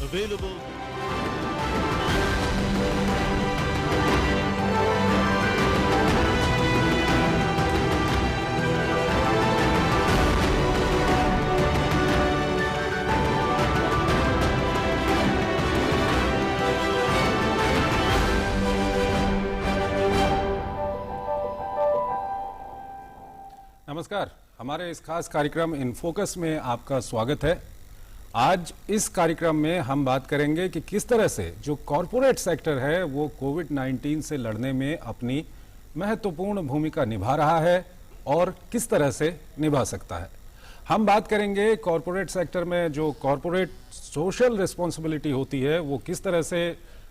available. नमस्कार, हमारे इस खास कार्यक्रम इन फोकस में आपका स्वागत है। आज इस कार्यक्रम में हम बात करेंगे कि किस तरह से जो कॉरपोरेट सेक्टर है वो कोविड-19 से लड़ने में अपनी महत्वपूर्ण भूमिका निभा रहा है और किस तरह से निभा सकता है। हम बात करेंगे कॉरपोरेट सेक्टर में जो कॉरपोरेट सोशल रिस्पॉन्सिबिलिटी होती है वो किस तरह से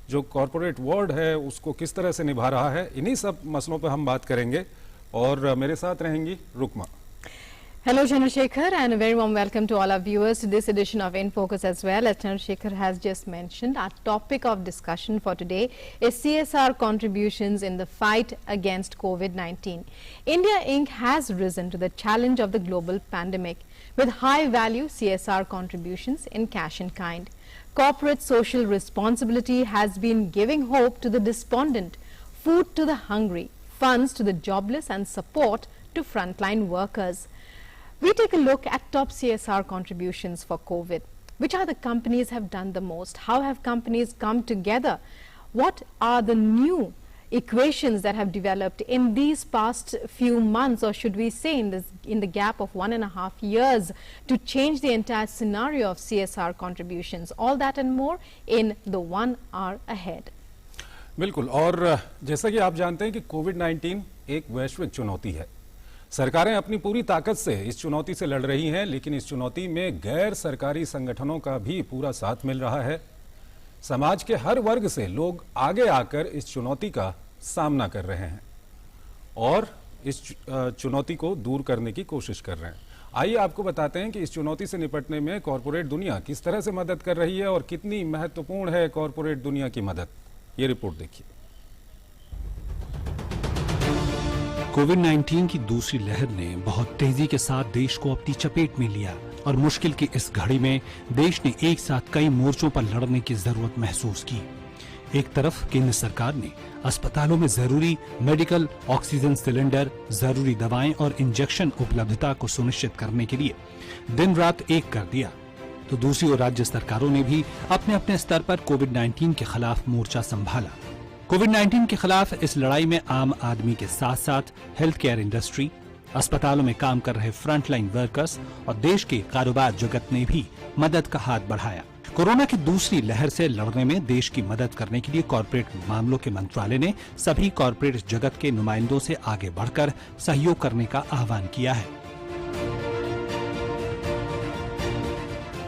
जो कॉरपोरेट वर्ल्ड है उसको किस तरह से निभा रहा है। इन्हीं सब मसलों पर हम बात करेंगे और मेरे साथ रहेंगी Rukma. Hello Chandrasekhar, and a very warm welcome to all our viewers to this edition of In Focus as well. As Chandrasekhar has just mentioned, our topic of discussion for today is CSR contributions in the fight against COVID-19. India Inc. has risen to the challenge of the global pandemic with high value CSR contributions in cash and kind. Corporate social responsibility has been giving hope to the despondent, food to the hungry, funds to the jobless and support to frontline workers. We take a look at top CSR contributions for COVID. Which are the companies have done the most? How have companies come together? What are the new equations that have developed in these past few months, or should we say in the gap of 1.5 years, to change the entire scenario of CSR contributions? All that and more in the 1 hour ahead. बिल्कुल, और जैसा कि आप जानते हैं कि कोविड-19 एक वैश्विक चुनौती है। सरकारें अपनी पूरी ताकत से इस चुनौती से लड़ रही हैं, लेकिन इस चुनौती में गैर सरकारी संगठनों का भी पूरा साथ मिल रहा है। समाज के हर वर्ग से लोग आगे आकर इस चुनौती का सामना कर रहे हैं और इस चुनौती को दूर करने की कोशिश कर रहे हैं। आइए आपको बताते हैं कि इस चुनौती से निपटने में कॉरपोरेट दुनिया किस तरह से मदद कर रही है और कितनी महत्वपूर्ण है कॉरपोरेट दुनिया की मदद। ये रिपोर्ट देखिए। कोविड-19 की दूसरी लहर ने बहुत तेजी के साथ देश को अपनी चपेट में लिया और मुश्किल की इस घड़ी में देश ने एक साथ कई मोर्चों पर लड़ने की जरूरत महसूस की। एक तरफ केंद्र सरकार ने अस्पतालों में जरूरी मेडिकल ऑक्सीजन सिलेंडर, जरूरी दवाएं और इंजेक्शन उपलब्धता को सुनिश्चित करने के लिए दिन रात एक कर दिया, तो दूसरी ओर राज्य सरकारों ने भी अपने अपने स्तर पर कोविड-19 के खिलाफ मोर्चा संभाला। कोविड-19 के खिलाफ इस लड़ाई में आम आदमी के साथ साथ हेल्थ केयर इंडस्ट्री, अस्पतालों में काम कर रहे फ्रंटलाइन वर्कर्स और देश के कारोबार जगत ने भी मदद का हाथ बढ़ाया। कोरोना की दूसरी लहर से लड़ने में देश की मदद करने के लिए कॉर्पोरेट मामलों के मंत्रालय ने सभी कॉर्पोरेट जगत के नुमाइंदों से आगे बढ़कर सहयोग करने का आह्वान किया है।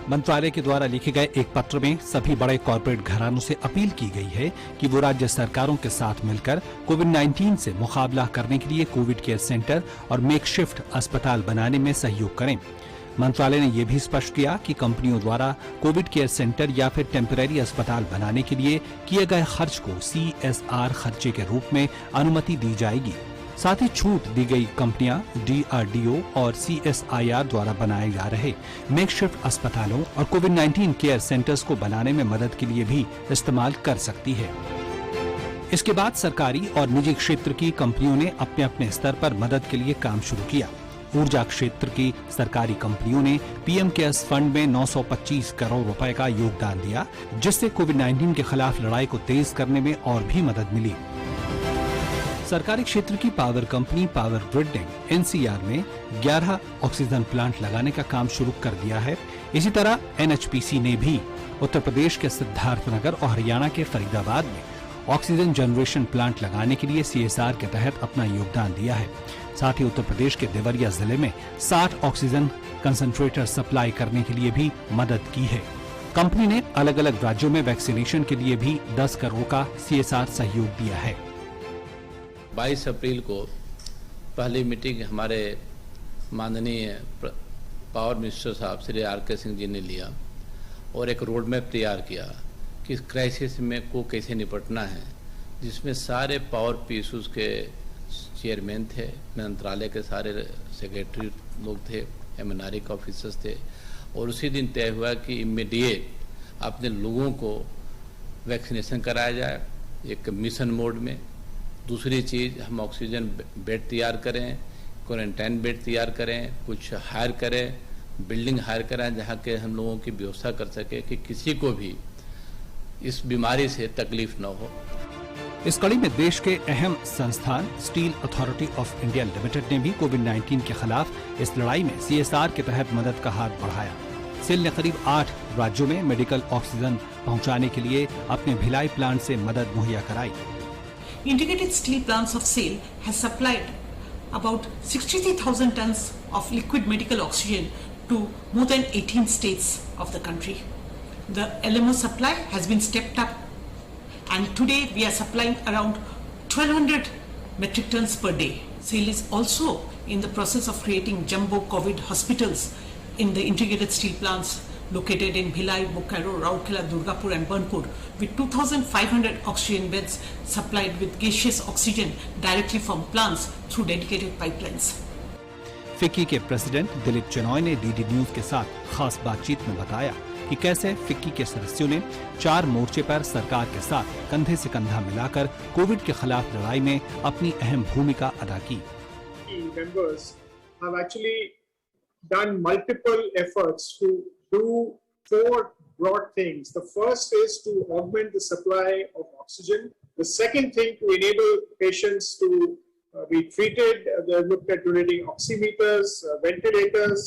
मंत्रालय के द्वारा लिखे गए एक पत्र में सभी बड़े कॉर्पोरेट घरानों से अपील की गई है कि वो राज्य सरकारों के साथ मिलकर कोविड-19 से मुकाबला करने के लिए कोविड केयर सेंटर और मेकशिफ्ट अस्पताल बनाने में सहयोग करें। मंत्रालय ने यह भी स्पष्ट किया कि कंपनियों द्वारा कोविड केयर सेंटर या फिर टेम्परेरी अस्पताल बनाने के लिए किए गए खर्च को CSR खर्चे के रूप में अनुमति दी जाएगी। साथ ही छूट दी गई कंपनियां DRDO और CSIR द्वारा बनाए जा रहे मेकशिफ्ट अस्पतालों और कोविड-19 केयर सेंटर्स को बनाने में मदद के लिए भी इस्तेमाल कर सकती है। इसके बाद सरकारी और निजी क्षेत्र की कंपनियों ने अपने अपने स्तर पर मदद के लिए काम शुरू किया। ऊर्जा क्षेत्र की सरकारी कंपनियों ने PM केयर्स फंड में 925 करोड़ रुपए का योगदान दिया, जिससे कोविड-19 के खिलाफ लड़ाई को तेज करने में और भी मदद मिली। सरकारी क्षेत्र की पावर कंपनी पावर ग्रिड ने NCR में 11 ऑक्सीजन प्लांट लगाने का काम शुरू कर दिया है। इसी तरह NHPC ने भी उत्तर प्रदेश के सिद्धार्थनगर और हरियाणा के फरीदाबाद में ऑक्सीजन जनरेशन प्लांट लगाने के लिए CSR के तहत अपना योगदान दिया है। साथ ही उत्तर प्रदेश के देवरिया जिले में 60 ऑक्सीजन कंसंट्रेटर सप्लाई करने के लिए भी मदद की है। कंपनी ने अलग अलग राज्यों में वैक्सीनेशन के लिए भी 10 करोड़ का CSR सहयोग दिया है। 22 अप्रैल को पहली मीटिंग हमारे माननीय पावर मिनिस्टर साहब श्री RK सिंह जी ने लिया और एक रोड मैप तैयार किया कि इस क्राइसिस में को कैसे निपटना है, जिसमें सारे पावर PSUs के चेयरमैन थे, मंत्रालय के सारे सेक्रेटरी लोग थे, MNRE के ऑफिसर्स थे और उसी दिन तय हुआ कि इमीडिएट अपने लोगों को वैक्सीनेशन कराया जाए एक मिशन मोड में। दूसरी चीज़, हम ऑक्सीजन बेड तैयार करें, क्वारंटाइन बेड तैयार करें, कुछ हायर करें, बिल्डिंग हायर करें जहाँ के हम लोगों की व्यवस्था कर सके कि किसी को भी इस बीमारी से तकलीफ न हो। इस कड़ी में देश के अहम संस्थान steel authority of India limited ने भी कोविड-19 के खिलाफ इस लड़ाई में CSR के तहत मदद का हाथ बढ़ाया। सेल ने करीब 8 राज्यों में मेडिकल ऑक्सीजन पहुंचाने के लिए अपने भिलाई प्लांट से मदद मुहैया कराई। Integrated Steel Plants of SAIL has supplied about 63,000 tons of liquid medical oxygen to more than 18 states of the country. The LMO supply has been stepped up, and today we are supplying around 1,200 metric tons per day. SAIL is also in the process of creating jumbo COVID hospitals in the integrated steel plants located in Bhilai, Bokaro, Rourkela, Durgapur and Burnpur, with 2,500 oxygen beds supplied with gaseous oxygen directly from plants through dedicated pipelines. FICCI के president Dilip Chinai ने DD news के साथ खास बातचीत में बताया कि कैसे फिक्की के सदस्यों ने 4 मोर्चे पर सरकार के साथ कंधे से कंधा मिलाकर कोविड के खिलाफ लड़ाई में अपनी अहम भूमिका अदा की। Members have actually done multiple efforts to do 4 broad things. The first is to augment the supply of oxygen. The second thing, to enable patients to be treated. They looked at donating oximeters, ventilators,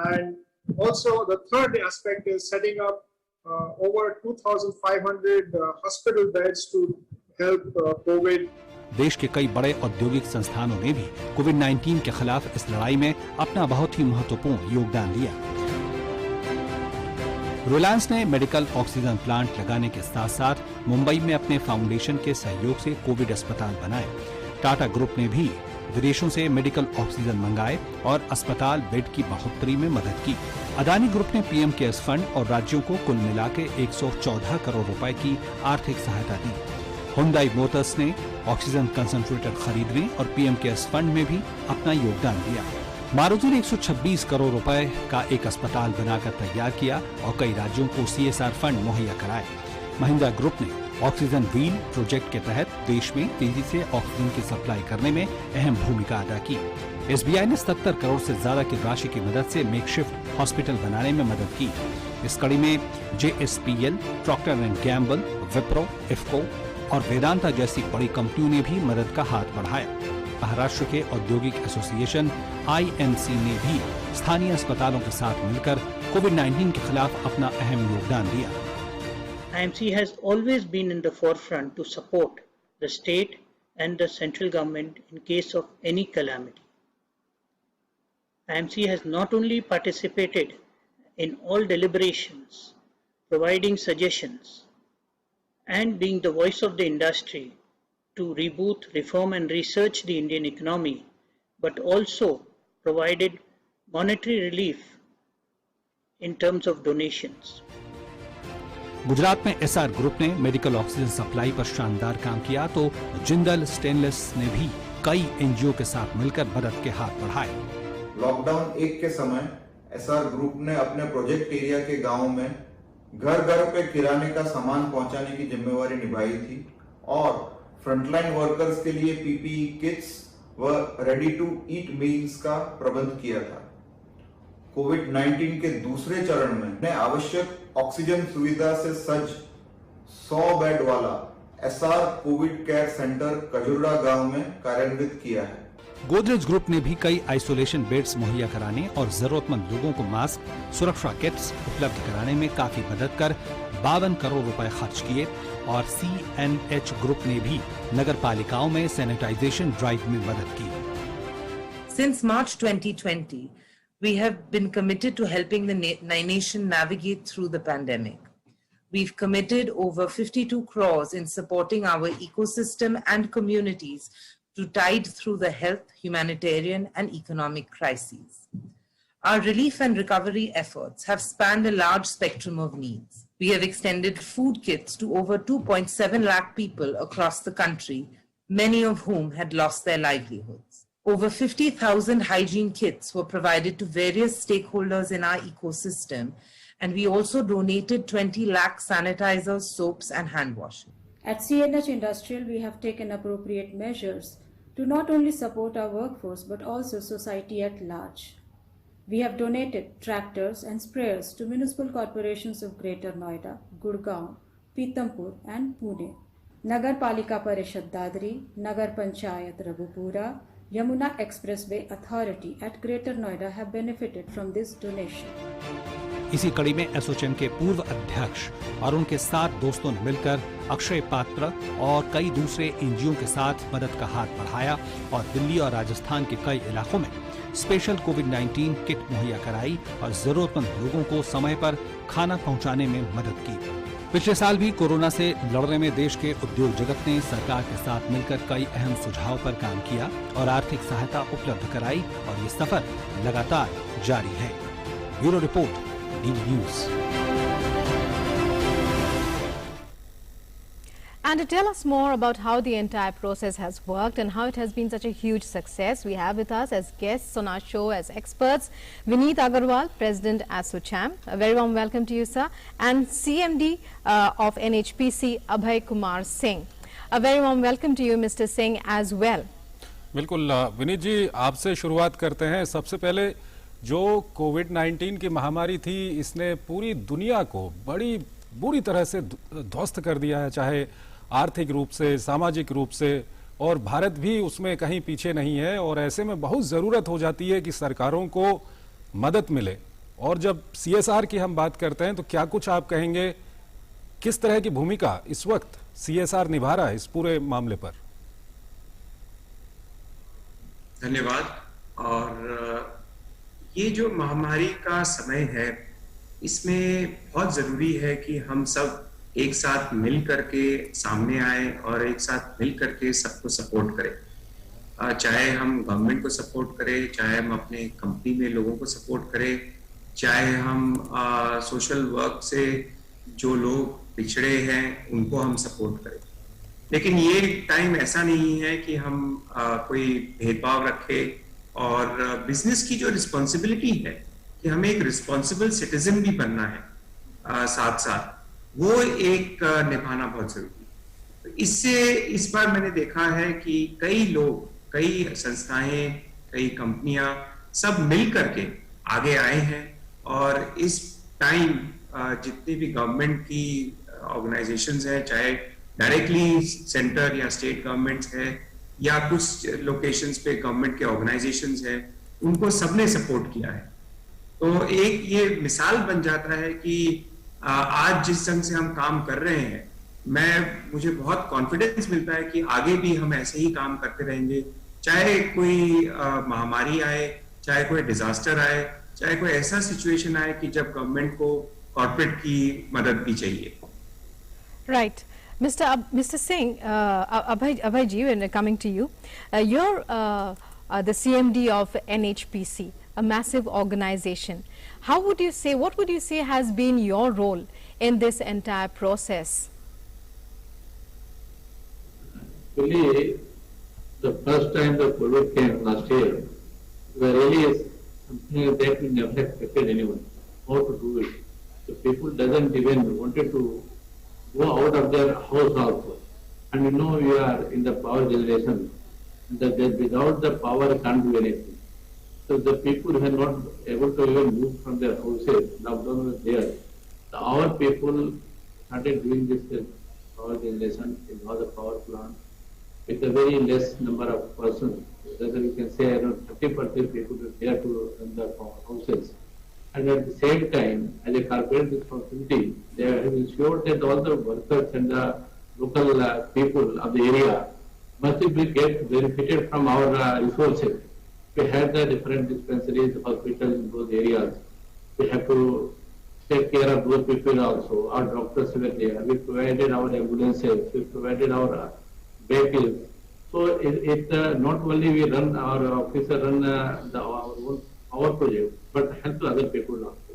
and also the third aspect is setting up over 2,500 hospital beds to help COVID. देश के कई बड़े औद्योगिक संस्थानों ने भी कोविड-19 के खिलाफ इस लड़ाई में अपना बहुत ही महत्वपूर्ण योगदान दिया। रिलायंस ने मेडिकल ऑक्सीजन प्लांट लगाने के साथ साथ मुंबई में अपने फाउंडेशन के सहयोग से कोविड अस्पताल बनाए। टाटा ग्रुप ने भी विदेशों से मेडिकल ऑक्सीजन मंगाए और अस्पताल बेड की बढ़ोतरी में मदद की। अदानी ग्रुप ने पीएम केयर्स फंड और राज्यों को कुल मिला के 114 करोड़ रुपए की आर्थिक सहायता दी। हुंडई मोटर्स ने ऑक्सीजन कंसंट्रेटर खरीदने और पीएम केयर्स फंड में भी अपना योगदान दिया। मारुति ने 126 करोड़ रुपए का एक अस्पताल बनाकर तैयार किया और कई राज्यों को CSR फंड मुहैया कराए। महिंद्रा ग्रुप ने ऑक्सीजन व्हील प्रोजेक्ट के तहत देश में तेजी से ऑक्सीजन की सप्लाई करने में अहम भूमिका अदा की। SBI ने 70 करोड़ से ज्यादा की राशि की मदद से मेकशिफ्ट हॉस्पिटल बनाने में मदद की। इस कड़ी में JSPL, Procter and Gamble, Wipro, IFFCO और वेदांता जैसी बड़ी कंपनियों ने भी मदद का हाथ बढ़ाया। महाराष्ट्र के औद्योगिक एसोसिएशन IMC ने भी स्थानीय अस्पतालों के साथ मिलकर कोविड-19 के खिलाफ अपना अहम योगदान दिया। IMC has always been in the forefront to support the state and the central government in case of any calamity. IMC has not only participated in all deliberations, providing suggestions, and being the voice of the industry to reboot, reform and research the Indian economy, but also provided monetary relief in terms of donations. Gujarat में SR group ने medical oxygen supply पर शानदार काम किया तो Jindal stainless ने भी कई NGO के साथ मिलकर मदद के हाथ बढ़ाए। लॉकडाउन 1 के समय SR ग्रुप ने अपने प्रोजेक्ट एरिया के गांव में घर घर पे किराने का सामान पहुंचाने की जिम्मेवारी निभाई थी और फ्रंटलाइन वर्कर्स के लिए PPE किट्स व रेडी टू ईट मील्स का प्रबंध किया था। कोविड-19 के दूसरे चरण में ने आवश्यक ऑक्सीजन सुविधा से सज्ज 100 बेड वाला SR कोविड केयर सेंटर कजुर्डा गांव में कार्यान्वित किया है। गोदरेज ग्रुप ने भी कई आइसोलेशन बेड्स मुहैया कराने और जरूरतमंद लोगों को मास्क, सुरक्षा किट्स उपलब्ध कराने में काफी मदद कर 52 करोड़ रुपए खर्च किए और CNH ग्रुप ने भी नगर पालिकाओं में सैनिटाइजेशन ड्राइव में मदद की। Since March 2020, we have been committed to helping the nation navigate through the pandemic. We've committed over 52 crores in supporting our ecosystem and communities to tide through the health, humanitarian, and economic crises. Our relief and recovery efforts have spanned a large spectrum of needs. We have extended food kits to over 2.7 lakh people across the country, many of whom had lost their livelihoods. Over 50,000 hygiene kits were provided to various stakeholders in our ecosystem, And we also donated 20 lakh sanitizers, soaps, and hand washing. At CNH Industrial, we have taken appropriate measures to not only support our workforce but also society at large. We have donated tractors and sprayers to municipal corporations of Greater Noida, Gurgaon, Pithampur and Pune. Nagar Palika Parishad Dadri, Nagar Panchayat Raghupura, Yamuna Expressway Authority at Greater Noida have benefited from this donation. इसी कड़ी में एसोचैम के पूर्व अध्यक्ष और उनके 7 दोस्तों ने मिलकर अक्षय पात्र और कई दूसरे एनजीओ के साथ मदद का हाथ बढ़ाया और दिल्ली और राजस्थान के कई इलाकों में स्पेशल कोविड-19 किट मुहैया कराई और जरूरतमंद लोगों को समय पर खाना पहुंचाने में मदद की। पिछले साल भी कोरोना से लड़ने में देश के उद्योग जगत ने सरकार के साथ मिलकर कई अहम सुझाव पर काम किया और आर्थिक सहायता उपलब्ध कराई और ये सफर लगातार जारी है। Bureau report, DD News. And to tell us more about how the entire process has worked and how it has been such a huge success, we have with us as guests on our show as experts, Vineet Agarwal, President ASSOCHAM. A very warm welcome to you, sir. And CMD of NHPC, Abhay Kumar Singh. A very warm welcome to you, Mr. Singh, as well. बिल्कुल विनीत जी, आपसे शुरुआत करते हैं। सबसे पहले जो कोविड-19 की महामारी थी, इसने पूरी दुनिया को बड़ी बुरी तरह से ध्वस्त कर दिया है, चाहे आर्थिक रूप से, सामाजिक रूप से, और भारत भी उसमें कहीं पीछे नहीं है। और ऐसे में बहुत ज़रूरत हो जाती है कि सरकारों को मदद मिले। और जब CSR की हम बात करते हैं तो क्या कुछ आप कहेंगे, किस तरह की भूमिका इस वक्त CSR निभा रहा है इस पूरे मामले पर? धन्यवाद। और ये जो महामारी का समय है, इसमें बहुत ज़रूरी है कि हम सब एक साथ मिल करके सामने आए और एक साथ मिल करके सबको सपोर्ट करें। चाहे हम गवर्नमेंट को सपोर्ट करें, चाहे हम अपने कंपनी में लोगों को सपोर्ट करें, चाहे हम सोशल वर्क से जो लोग पिछड़े हैं उनको हम सपोर्ट करें। लेकिन ये टाइम ऐसा नहीं है कि हम कोई भेदभाव रखें। और बिजनेस की जो रिस्पॉन्सिबिलिटी है कि हमें एक रिस्पॉन्सिबल सिटीजन भी बनना है, साथ साथ वो एक निभाना बहुत जरूरी है। तो इससे इस बार मैंने देखा है कि कई लोग, कई संस्थाएं, कई कंपनियां सब मिल करके आगे आए हैं। और इस टाइम जितनी भी गवर्नमेंट की ऑर्गेनाइजेशंस हैं, चाहे डायरेक्टली सेंटर या स्टेट गवर्नमेंट्स है या कुछ लोकेशंस पे गवर्नमेंट के ऑर्गेनाइजेशंस हैं, उनको सबने सपोर्ट किया है। तो एक ये मिसाल बन जाता है कि आज जिस ढंग से हम काम कर रहे हैं, मुझे बहुत कॉन्फिडेंस मिलता है कि आगे भी हम ऐसे ही काम करते रहेंगे, चाहे कोई महामारी आए, चाहे कोई डिजास्टर आए, चाहे कोई ऐसा सिचुएशन आए कि जब गवर्नमेंट को कॉर्पोरेट की मदद भी चाहिए। Right. Mr. Singh, Abhay ji, when coming to you, you're the CMD of NHPC, a massive organization. What would you say has been your role in this entire process? Really, the first time the COVID came last year, were really something that we never expected anyone how to do it. The people doesn't even wanted to go out of their house also. And you know we are in the power generation, that without the power can't do anything. So the people were not able to even move from their houses. Lockdown was there. So our people started doing this power generation in all the power plant with a very less number of persons. Rather you can say around 30% people were there to run the power houses. And at the same time, as a corporate responsibility, they have ensured that all the workers and the local people of the area must get benefited from our resources. We have the different dispensaries, hospitals in those areas. We have to take care of those people also. Our doctors were there. We provided our ambulances. We provided our vehicles. So it not only we run, our officer run our project, but help other people also.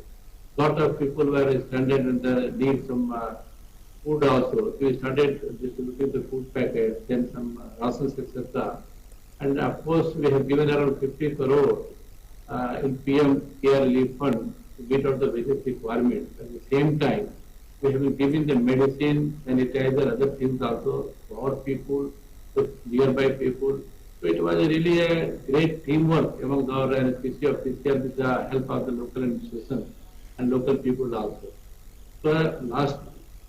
Lot of people were stranded and need some food also. We started distributing the food packets, then some rations, etc. And of course, we have given around 50 crore in PM Care Relief Fund to meet out the various requirements. At the same time, we have been giving the medicine, sanitizer, other things also to our people, to nearby people. So it was really a great teamwork among our NHPC officials with the help of the local administration and local people also. So last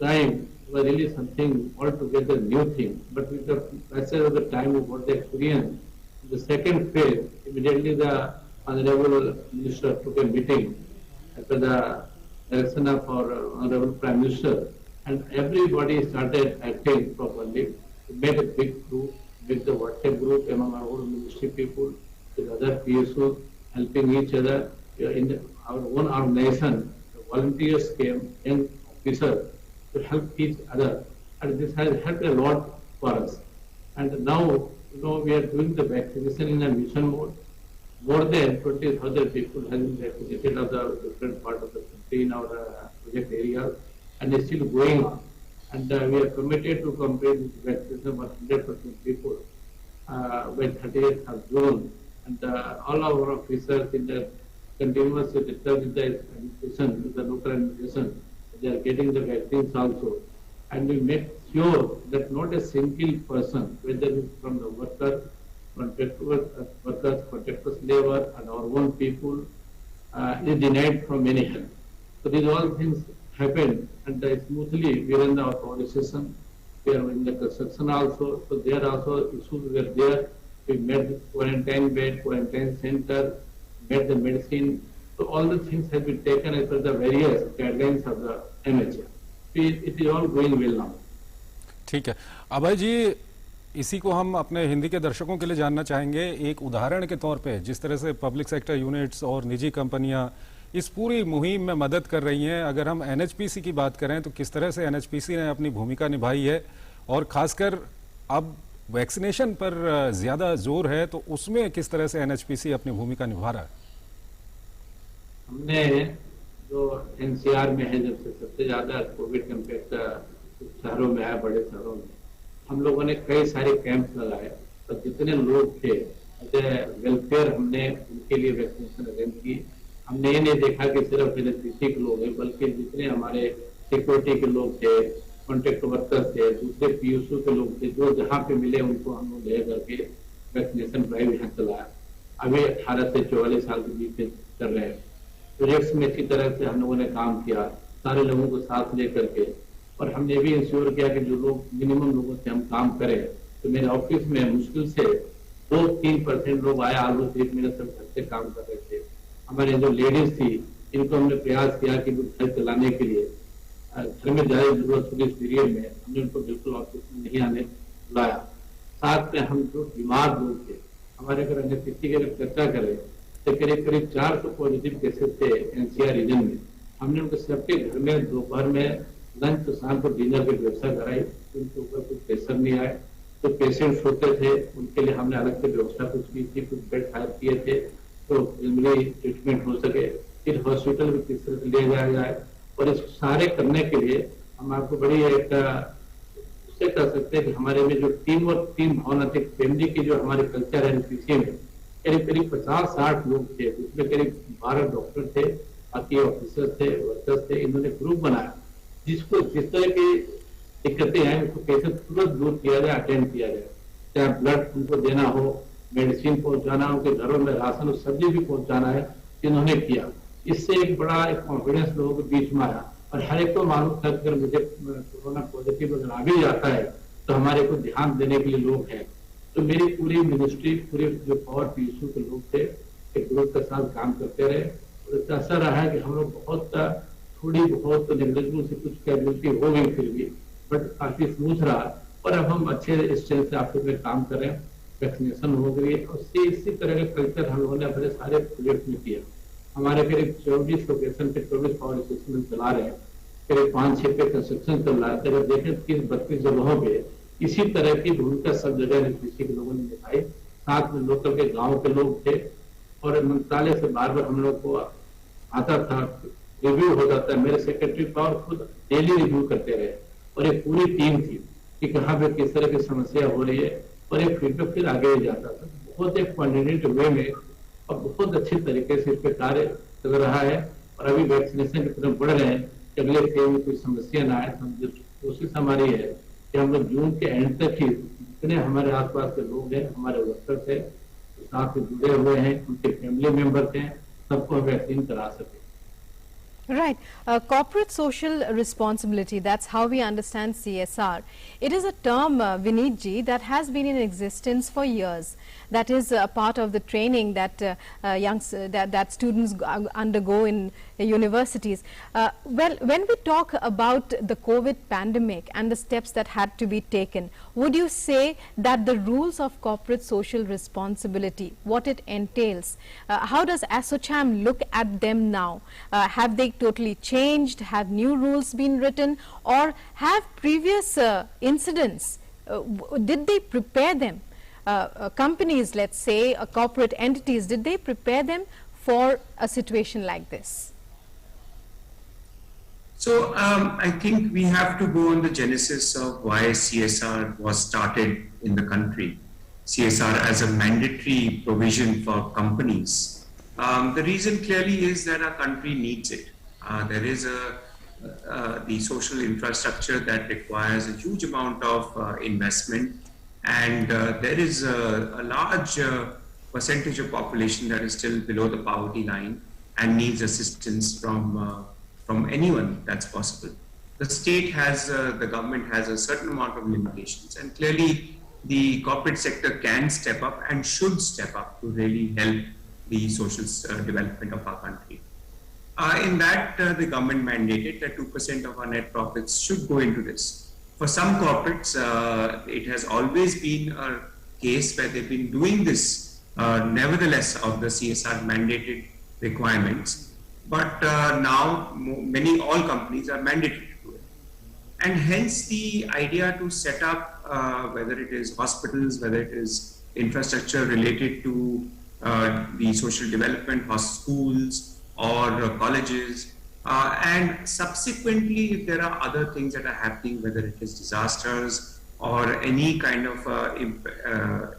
time was really something altogether new thing, but with the passage of the time we got the experience. The second phase, immediately the Honorable Minister took a meeting after the election of our Honorable Prime Minister, and everybody started acting properly. We made a big group, made the WhatsApp group among our own ministry people, with other PSOs, helping each other. In our own organization, the volunteers came, young officers, to help each other, and this has helped a lot for us. And now, we are doing the vaccination in a mission mode. More than 20,000 people have been vaccinated of the different parts of the country in our project areas, and it's still going on. And we are committed to complete this vaccination for 100% people by 30th of June. And all our officers in the continuous discussion with the administration, with the local administration, they are getting the vaccines also. And we make sure that not a single person, whether it's from the workers, contractors, labor, and our own people, is denied from any help. So these all things happen, and smoothly we run our organization. We are in the construction also, so there also issues were there. We made the quarantine bed, quarantine center, made the medicine. So all the things have been taken as per the various guidelines of the MHA. It is all going well now. ठीक है अभय जी, इसी को हम अपने हिंदी के दर्शकों के लिए जानना चाहेंगे। एक उदाहरण के तौर पे जिस तरह से पब्लिक सेक्टर यूनिट्स और निजी कंपनियां इस पूरी मुहिम में मदद कर रही हैं, अगर हम एनएचपीसी की बात करें तो किस तरह से एनएचपीसी ने अपनी भूमिका निभाई है, और खासकर अब वैक्सीनेशन पर ज्यादा जोर है तो उसमें किस तरह से एनएचपीसी अपनी भूमिका निभा रहा है? हमने जो एनसीआर में है, जब से सबसे ज्यादा कोविड का इम्पैक्ट शहरों में आया, बड़े शहरों में, हम लोगों ने कई सारे कैंप लगाए और जितने लोग थे वेलफेयर, हमने उनके लिए वैक्सीनेशन अरेंज की। हमने ये नहीं देखा कि सिर्फ एनएचपीसी के लोग हैं, बल्कि जितने हमारे सिक्योरिटी के लोग थे, कॉन्ट्रैक्ट वर्कर्स थे, दूसरे पीयूसी के लोग थे, जो जहाँ पे मिले उनको हम लोग ले करके वैक्सीनेशन ड्राइव यहाँ चलाया। अभी 18 से 44 साल के बीच में कर रहे हैं। प्रोजेक्ट्स में अच्छी तरह से हम लोगों ने काम किया, सारे लोगों को साथ ले करके, और हमने भी इंश्योर किया कि जो लोग मिनिमम लोगों से हम काम करें। तो मेरे ऑफिस में मुश्किल से 2-3% लोग आए, ऑलमोस्ट 1 महीने सब घर से काम कर रहे थे। हमारे जो लेडीज थी, इनको हमने प्रयास किया कि घर चलाने के लिए घर में ज्यादा जरूरत हुई इस पीरियड में, हमने उनको बिल्कुल ऑफिस में नहीं आने बुलाया। साथ में हम जो बीमार लोग थे, हमारे अगर एनएचपीसी की अगर चर्चा करें तो करीब 400 पॉजिटिव केसेस थे एनसीआर रीजन में। हमने उनके सबके घर में दोपहर में लंच तो शाम को डिनर की व्यवस्था कराई, उनके ऊपर कुछ प्रेशर नहीं आए। तो पेशेंट्स होते थे उनके लिए हमने अलग से व्यवस्था कुछ की थी, कुछ बेड फायर किए थे तो प्राइमरी ट्रीटमेंट हो सके, फिर हॉस्पिटल में किस तरह से ले जाया जाए। और इस सारे करने के लिए हम आपको बड़ी एक उससे कर सकते हैं कि हमारे में जो टीम और टीम भावना थी, फैमिली की जो हमारे कल्चर है एनपीसी में, करीब 50-60 लोग थे, उसमें करीब 12 डॉक्टर थे, बाकी ऑफिसर थे, वर्कर्स थे। इन्होंने ग्रुप बनाया जिसको जिस तरह की दिक्कतें हैं उसको कैसे तुरंत दूर किया जाए, अटेंड किया जाए, चाहे ब्लड उनको देना हो, मेडिसिन पहुंचाना, उनके घरों में राशन और सब्जी भी पहुंचाना है, इन्होंने किया। इससे एक बड़ा एक कॉन्फिडेंस लोगों के बीच में आया और हर एक को मालूम था अगर मुझे कोरोना पॉजिटिव अगर आ भी जाता है तो हमारे को ध्यान देने के लिए लोग हैं। तो मेरी पूरी मिनिस्ट्री, पूरे जो पावर पीएसयू के लोग थे, एक ग्रुप के साथ काम करते रहे और ऐसा रहा है कि हम लोग थोड़ी बहुत नेगलेक्ट से कुछ कैजुअलिटी हो गई, फिर भी बट काफी स्मूथ रहा। और अब हम अच्छे स्ट्रेंथ से ऑफिस में काम कर रहे हैं, वैक्सीनेशन हो गई है और इसी तरह का कल्चर हम लोगों ने अपने सारे प्रोजेक्ट में किया। हमारे करीब 24 लोकेशन पे 24 पावर स्टेशन चला रहे हैं, करीब 5-6 पे कंस्ट्रक्शन चल रहा है। अगर देखें 30-32 जगहों पे इसी तरह की भूमिका सब जगह एनएचपीसी के लोगों ने निभाई। साथ में लोकल के गाँव के लोग थे और मंत्रालय से बार बार हम लोग को आता था, रिव्यू होता था। मेरे सेक्रेटरी पावर खुद डेली रिव्यू करते रहे और एक पूरी टीम थी कि कहाँ पे किस तरह की समस्या हो रही है और एक फीडबैक फिर आगे जाता था। बहुत एक कोऑर्डिनेटेड वे में और बहुत अच्छे तरीके से इस पे कार्य चल रहा है और अभी वैक्सीनेशन के कदम बढ़ रहे हैं कि अगले फेज में कोई समस्या ना आए। तो जो कोशिश हमारी है कि हम लोग जून के एंड तक ही जितने हमारे आसपास के लोग हैं, हमारे वर्कर्स हैं, साथ में जुड़े हुए हैं, उनके फैमिली मेंबर्स हैं, सबको हम वैक्सीन करा सकें। Right. Corporate social responsibility, that's how we understand CSR. It is a term, Vineet ji, that has been in existence for years. That is a part of the training that that students undergo in universities. Well, when we talk about the COVID pandemic and the steps that had to be taken, would you say that the rules of corporate social responsibility, what it entails, how does ASSOCHAM look at them now? Have they totally changed? Have new rules been written, or have previous incidents, did they prepare them? Companies, let's say, corporate entities, did they prepare them for a situation like this? So I think we have to go on the genesis of why CSR was started in the country. CSR as a mandatory provision for companies. The reason clearly is that our country needs it. There is the social infrastructure that requires a huge amount of investment, and there is a large percentage of population that is still below the poverty line and needs assistance from anyone that's possible. The state has, the government has a certain amount of limitations, and clearly the corporate sector can step up and should step up to really help the social development of our country. In that, the government mandated that 2% of our net profits should go into this. For some corporates, it has always been a case where they've been doing this, nevertheless, of the CSR mandated requirements. But now, all companies are mandated to do it. And hence, the idea to set up, whether it is hospitals, whether it is infrastructure related to the social development, schools, or colleges, and subsequently if there are other things that are happening, whether it is disasters or any kind of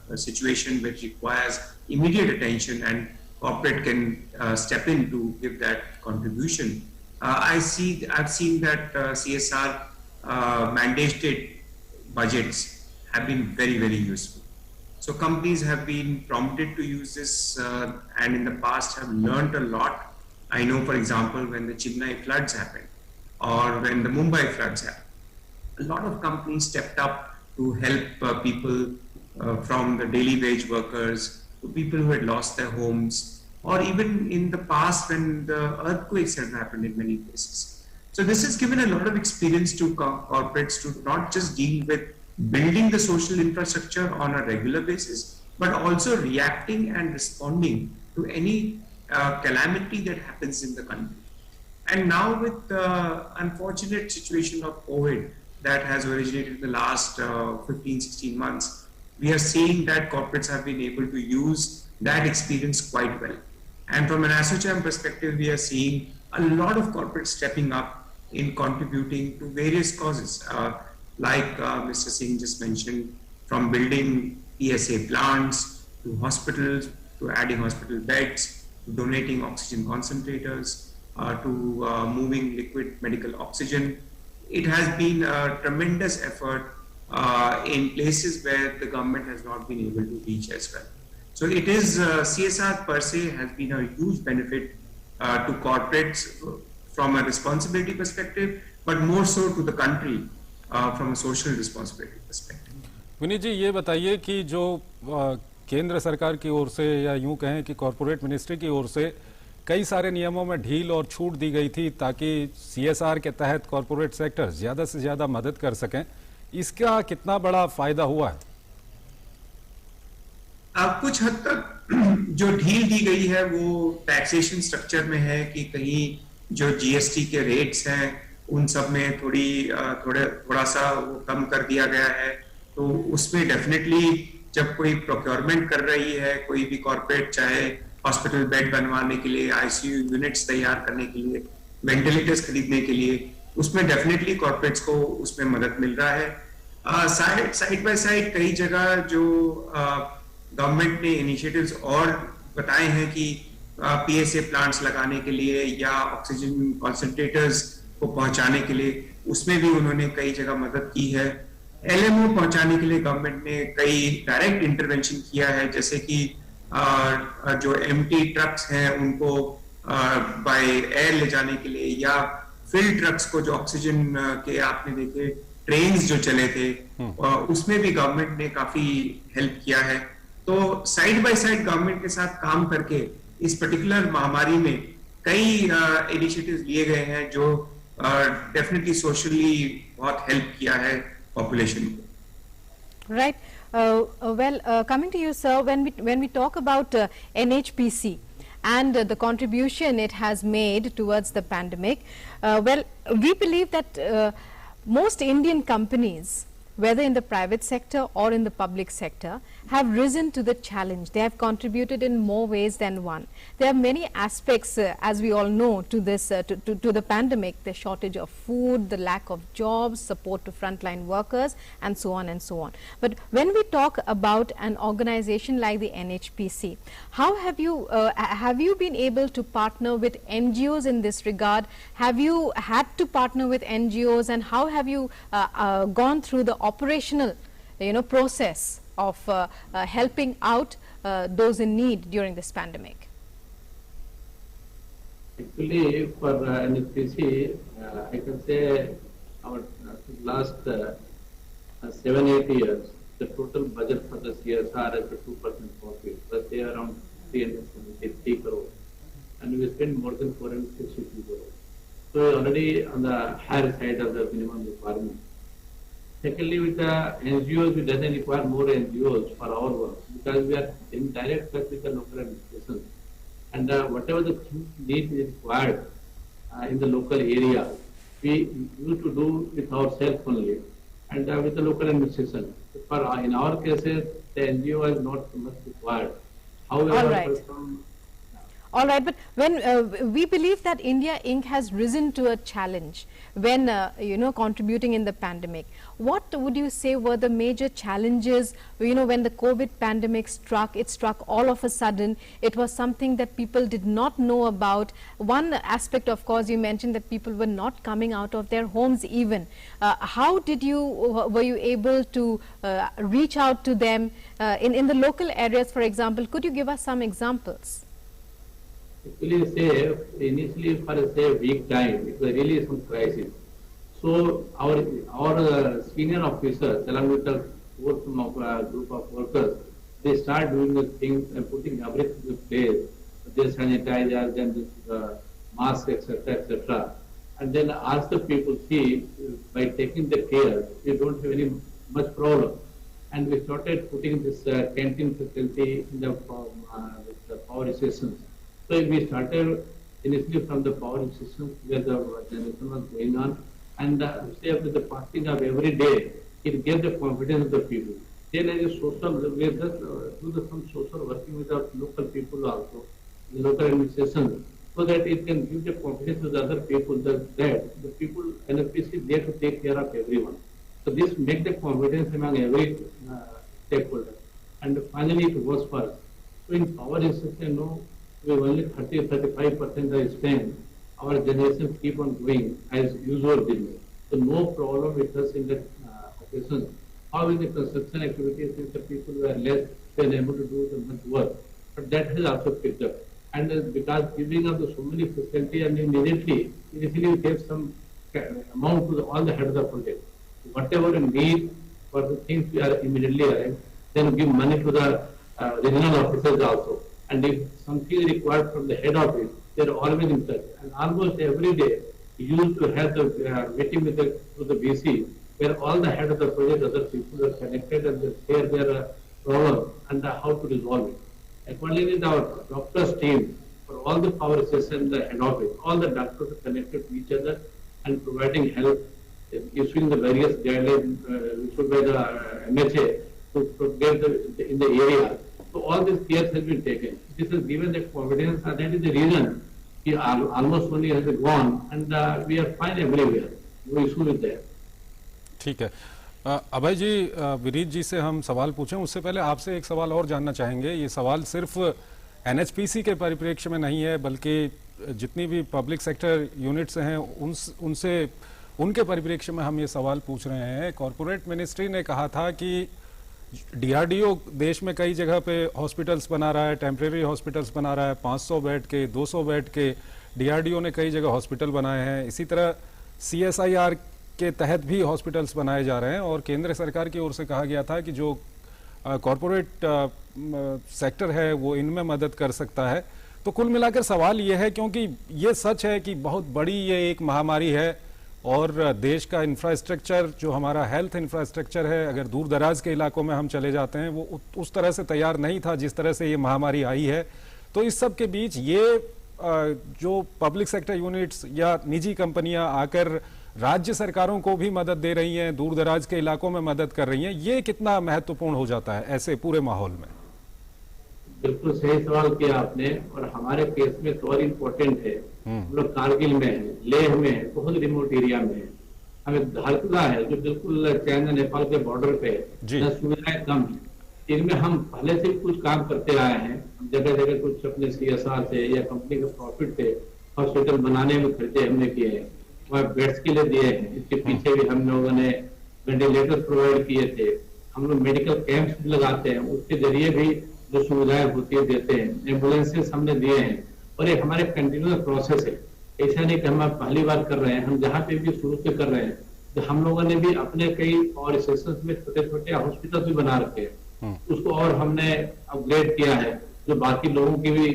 a situation which requires immediate attention and corporate can step in to give that contribution. I've seen that CSR mandated budgets have been very, very useful. So companies have been prompted to use this and in the past have learned a lot. I know, for example, when the Chennai floods happened or when the Mumbai floods happened, a lot of companies stepped up to help people from the daily wage workers to people who had lost their homes, or even in the past when the earthquakes had happened in many places. So this has given a lot of experience to corporates to not just deal with building the social infrastructure on a regular basis, but also reacting and responding to any calamity that happens in the country. And now with the unfortunate situation of COVID that has originated in the last 15-16 months, we are seeing that corporates have been able to use that experience quite well. And from an ASSOCHAM perspective, we are seeing a lot of corporates stepping up in contributing to various causes, like Mr. Singh just mentioned, from building PSA plants to hospitals, to adding hospital beds, to donating oxygen concentrators, to moving liquid medical oxygen. It has been a tremendous effort in places where the government has not been able to reach as well. So it is CSR per se has been a huge benefit to corporates from a responsibility perspective, but more so to the country from a social responsibility perspective. Vineet जी, ये बताइए कि जो केंद्र सरकार की ओर से या यूं कहें कि कॉरपोरेट मिनिस्ट्री की ओर से कई सारे नियमों में ढील और छूट दी गई थी ताकि सीएसआर के तहत कॉरपोरेट सेक्टर ज्यादा से ज्यादा मदद कर सकें, इसका कितना बड़ा फायदा हुआ है? कुछ हद तक जो ढील दी गई है वो टैक्सेशन स्ट्रक्चर में है कि कहीं जो जीएसटी के रेट्स हैं उन सब में थोड़ा सा वो कम कर दिया गया है। तो उसमें डेफिनेटली जब कोई प्रोक्योरमेंट कर रही है, कोई भी कॉर्पोरेट, चाहे हॉस्पिटल बेड बनवाने के लिए, आईसीयू यूनिट्स तैयार करने के लिए, वेंटिलेटर्स खरीदने के लिए, उसमें डेफिनेटली कॉर्पोरेट्स को उसमें मदद मिल रहा है। साइड बाय साइड कई जगह जो गवर्नमेंट ने इनिशिएटिव्स और बताए हैं कि PSA प्लांट्स लगाने के लिए या ऑक्सीजन कॉन्सेंट्रेटर्स को पहुंचाने के लिए, उसमें भी उन्होंने कई जगह मदद की है। LMO पहुंचाने के लिए गवर्नमेंट ने कई डायरेक्ट इंटरवेंशन किया है, जैसे कि जो एम्प्टी ट्रक्स हैं उनको बाय एयर ले जाने के लिए, या फिल्ड ट्रक्स को जो ऑक्सीजन के आपने देखे ट्रेन्स जो चले थे उसमें भी गवर्नमेंट ने काफी हेल्प किया है। तो साइड बाय साइड गवर्नमेंट के साथ काम करके इस पर्टिकुलर महामारी में कई इनिशिएटिव्स लिए गए हैं जो डेफिनेटली सोशली बहुत हेल्प किया है पॉपुलेशन को। Right. Coming to you, sir, when we talk about NHPC and the contribution it has made towards the pandemic, we believe that most Indian companies, whether in the private sector or in the public sector, have risen to the challenge. They have contributed in more ways than one. There are many aspects, as we all know, to this to the pandemic: the shortage of food, the lack of jobs, support to frontline workers, and so on and so on. But when we talk about an organization like the NHPC, how have you been able to partner with NGOs in this regard? Have you had to partner with NGOs, and how have you gone through the operational, process of helping out those in need during this pandemic? Actually, for NHPC, I can say our last 7-8 years, the total budget for the CSR is 2% profit, let's say around 373 crore, and we spend more than 462 crore. So already on the higher side of the minimum requirement. Secondly, with the NGOs, we doesn't require more NGOs for our work because we are in direct touch with the local administrations, and whatever the need is required in the local area, we used to do with ourselves only, and with the local administration. In our cases, the NGO is not much required. However, all right. All right, but when we believe that India Inc. has risen to a challenge when contributing in the pandemic, what would you say were the major challenges? When the COVID pandemic struck, it struck all of a sudden. It was something that people did not know about. One aspect, of course, you mentioned that people were not coming out of their homes even. How were you able to reach out to them in the local areas, for example? Could you give us some examples? Actually, initially for a week time, it was really some crisis. So our senior officers, along with the group of workers, they start doing the things and putting everything in place, the sanitizers and masks, etc., etc. And then ask the people, see, by taking the care, we don't have any much problem. And we started putting this canteen facility in the power stations. So we started initially from the power systems where the generation was going on, and with the passing of every day, it gave the confidence of the people. Then as a social, we just do some social working with our local people also, the local administration, so that it can give the confidence to the other people that the people NHPC there to take care of everyone. So this make the confidence among every stakeholder. And finally it was first. So in power institution, we only 30-35% of spend. Our generation keep on going as usual business. So no problem with us in the operations. How in the construction activities, since the people were less than able to do the much work, but that has also picked up. And because giving up so many facilities, and initially we gave some amount to all the heads of the project. Whatever we need for the things we are immediately arrived, then give money to the regional officers also. And if something is required from the head office, they are always in touch. And almost every day, we used to have the meeting with the BC, where all the head of the project, other people are connected and they share their problem and how to resolve it. Accordingly, our doctors team, for all the power stations, the head office, all the doctors are connected to each other and providing help, issuing the various guidelines issued by the MHA to get in the area. So all these cares has been taken. This has given the confidence, and that is the reason almost only has gone, and we are fine everywhere. No issue with that. ठीक है, अभय जी, विनीत जी से हम सवाल पूछें उससे पहले आपसे एक सवाल और जानना चाहेंगे। ये सवाल सिर्फ एनएचपीसी के परिप्रेक्ष्य में नहीं है, बल्कि जितनी भी पब्लिक सेक्टर यूनिट्स हैं उनसे उनके परिप्रेक्ष्य में हम ये सवाल पूछ रहे हैं। कॉरपोरेट मिनिस्ट्री ने कहा था कि डीआरडीओ देश में कई जगह पे हॉस्पिटल्स बना रहा है, टेम्परेरी हॉस्पिटल्स बना रहा है, 500 बेड के, 200 बेड के डीआरडीओ ने कई जगह हॉस्पिटल बनाए हैं। इसी तरह सीएसआईआर के तहत भी हॉस्पिटल्स बनाए जा रहे हैं और केंद्र सरकार की ओर से कहा गया था कि जो कॉरपोरेट सेक्टर है वो इनमें मदद कर सकता है। तो कुल मिलाकर सवाल ये है, क्योंकि ये सच है कि बहुत बड़ी ये एक महामारी है और देश का इंफ्रास्ट्रक्चर जो हमारा हेल्थ इंफ्रास्ट्रक्चर है, अगर दूर दराज के इलाकों में हम चले जाते हैं, वो उस तरह से तैयार नहीं था जिस तरह से ये महामारी आई है। तो इस सब के बीच ये जो पब्लिक सेक्टर यूनिट्स या निजी कंपनियां आकर राज्य सरकारों को भी मदद दे रही हैं, दूर दराज के इलाकों में मदद कर रही हैं, ये कितना महत्वपूर्ण हो जाता है ऐसे पूरे माहौल में? बिल्कुल सही सवाल किया आपने, और हमारे केस में तो और इम्पोर्टेंट है। हम लोग कारगिल में है, लेह में है, बहुत रिमोट एरिया में है, हमें धारचूला है जो बिल्कुल चाइना नेपाल के बॉर्डर पे है, सुविधाएं कम है। इनमें हम पहले से कुछ काम करते आए हैं, जगह जगह कुछ अपने सीएसआर से या कंपनी के प्रॉफिट से हॉस्पिटल बनाने में खर्चे हमने किए हैं, वहाँ बेड्स के लिए दिए हैं। इसके पीछे भी हम लोगों ने वेंटिलेटर्स प्रोवाइड किए थे। हम लोग मेडिकल कैंप्स भी लगाते हैं, उसके जरिए भी जो सुविधाएं होती है देते हैं। एम्बुलेंसेस हमने दिए हैं और एक हमारे कंटिन्यूअस प्रोसेस है। ऐसा नहीं कि हम पहली बार कर रहे हैं, हम जहाँ पे भी शुरू से कर रहे हैं। तो हम लोगों ने भी अपने कई और सेक्शंस में छोटे छोटे हॉस्पिटल भी बना रखे हैं, उसको और हमने अपग्रेड किया है जो बाकी लोगों की भी,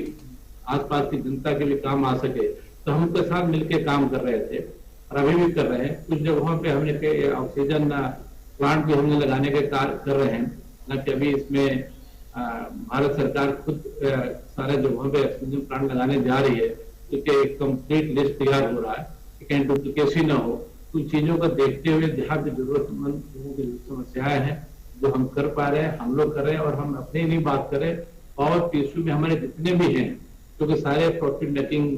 आसपास की जनता के भी काम आ सके। तो हम उनके साथ मिलकर काम कर रहे थे और अभी भी कर रहे हैं। कुछ जगहों पे हमने ऑक्सीजन प्लांट भी हमने लगाने के कार्य कर रहे हैं, न कि अभी इसमें भारत सरकार खुद सारे जगहों पे ऑक्सीजन प्लांट लगाने जा रही है, क्योंकि एक कंप्लीट लिस्ट तैयार हो रहा है कि कहीं डुप्लीकेसी न हो। कुछ चीजों को देखते हुए जहाँ पे जरूरतमंद लोगों की समस्याएं हैं जो हम कर पा रहे हैं, हम लोग कर रहे हैं। और हम अपनी भी बात करें और पीएसयू में हमारे जितने भी हैं, क्योंकि सारे प्रॉफिट मेकिंग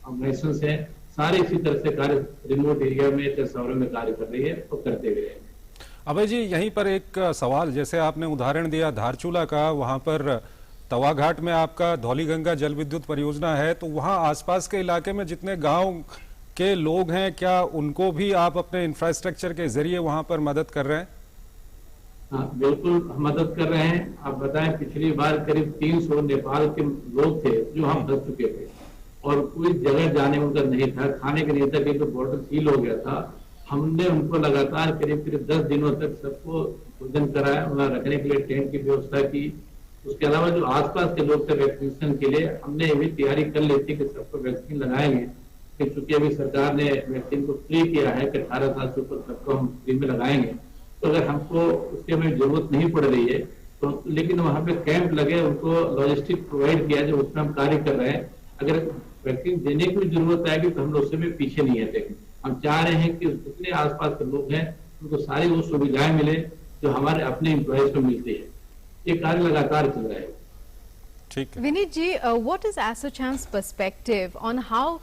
ऑर्गेनाइजेशन हैं, सारे इसी तरह से कार्य रिमोट एरिया में शहरों में कार्य कर रही है और करते हुए हैं। अभय जी, यहीं पर एक सवाल, जैसे आपने उदाहरण दिया धारचूला का, वहां पर तवाघाट में आपका धौलीगंगा जल विद्युत परियोजना है, तो वहां आसपास के इलाके में जितने गांव के लोग हैं, क्या उनको भी आप अपने इंफ्रास्ट्रक्चर के जरिए वहां पर मदद कर रहे हैं? हाँ, बिल्कुल मदद कर रहे हैं। आप बताएं, पिछली बार करीब 300 नेपाल के लोग थे जो हम फंस चुके थे और कोई जगह जाने उनका नहीं था, खाने के नहीं था, क्योंकि बॉर्डर सील हो गया था। हमने उनको लगातार करीब 10 दिनों तक सबको भोजन कराया, वहाँ रखने के लिए टेंट की व्यवस्था की। उसके अलावा जो आसपास के लोग थे वैक्सीनेशन के लिए, हमने ये भी तैयारी कर ली थी कि सबको वैक्सीन लगाएंगे, कि चूंकि अभी सरकार ने वैक्सीन को फ्री किया है कि 18 साल से ऊपर सबको हम फ्री में लगाएंगे। तो अगर हमको उसकी हमें जरूरत नहीं पड़ रही है तो, लेकिन वहाँ पे कैंप लगे, उनको लॉजिस्टिक प्रोवाइड किया जो उसमें हम कार्य कर रहे हैं। अगर वैक्सीन देने की जरूरत आएगी तो हम लोग उससे भी पीछे नहीं हटेंगे। हम चाह रहे हैं कि जितने आसपास के लोग हैं उनको सारी वो सुविधाएं मिले जो हमारे अपने एम्प्लॉयज को मिलती है। ये कार्य लगातार चल रहा है। Vineet ji, what is ASSOCHAM's perspective on how,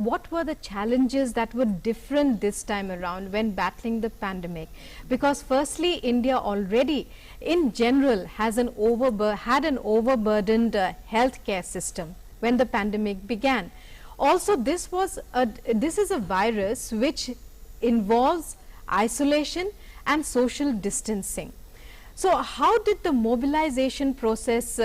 what were the challenges that were different this time around when battling the pandemic? Because firstly, India already in general has had an overburdened healthcare system when the pandemic began. Also, this is a virus which involves isolation and social distancing. So how did the mobilization process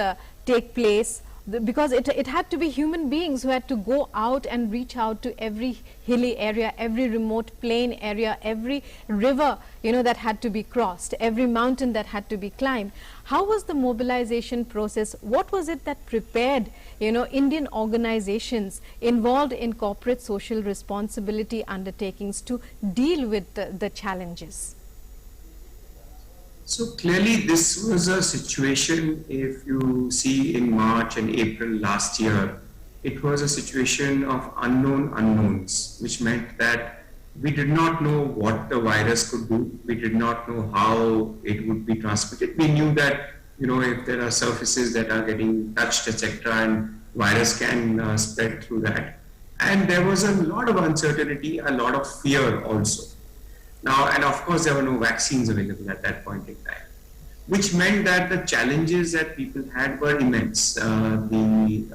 take place? Because it had to be human beings who had to go out and reach out to every hilly area, every remote plain area, every river, that had to be crossed, every mountain that had to be climbed. How was the mobilization process? What was it that prepared, Indian organizations involved in corporate social responsibility undertakings to deal with the challenges? So clearly this was a situation, if you see in March and April last year, it was a situation of unknown unknowns, which meant that we did not know what the virus could do. We did not know how it would be transmitted. We knew that, if there are surfaces that are getting touched, etc., and virus can spread through that. And there was a lot of uncertainty, a lot of fear also. Now, and of course, there were no vaccines available at that point in time. which meant that the challenges that people had were immense. The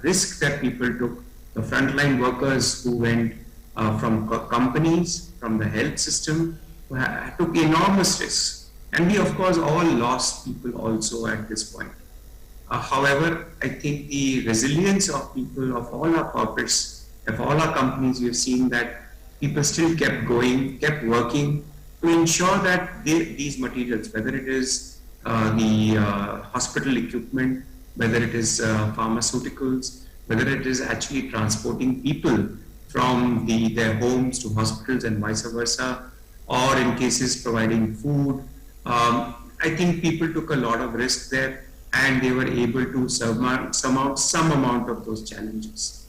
risk that people took, the frontline workers who went from companies, from the health system, took enormous risks. And we, of course, all lost people also at this point. However, I think the resilience of people, of all our corporates, of all our companies, we've seen that people still kept going, kept working to ensure that these materials, whether it is the hospital equipment, whether it is pharmaceuticals, whether it is actually transporting people from their homes to hospitals and vice versa, or in cases providing food. I think people took a lot of risk there, and they were able to surmount some amount of those challenges.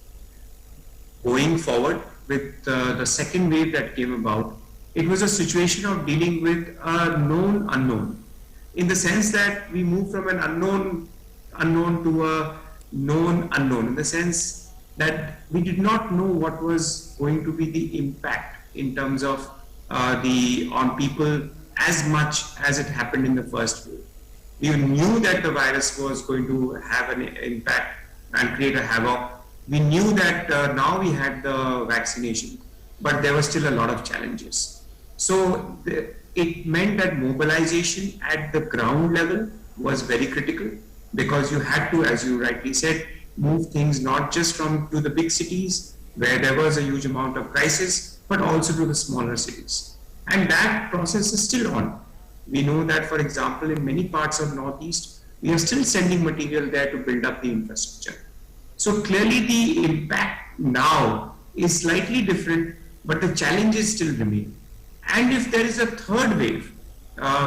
Going forward with the second wave that came about, it was a situation of dealing with a known unknown, in the sense that we moved from an unknown to a known unknown, in the sense that we did not know what was going to be the impact in terms of on people as much as it happened in the first wave. We knew that the virus was going to have an impact and create a havoc. We knew that now we had the vaccination, but there were still a lot of challenges. So it meant that mobilization at the ground level was very critical, because you had to, as you rightly said, move things not just to the big cities where there was a huge amount of crisis, but also to the smaller cities. And that process is still on. We know that, for example, in many parts of Northeast, we are still sending material there to build up the infrastructure. So clearly the impact now is slightly different, but the challenges still remain. And if there is a third wave,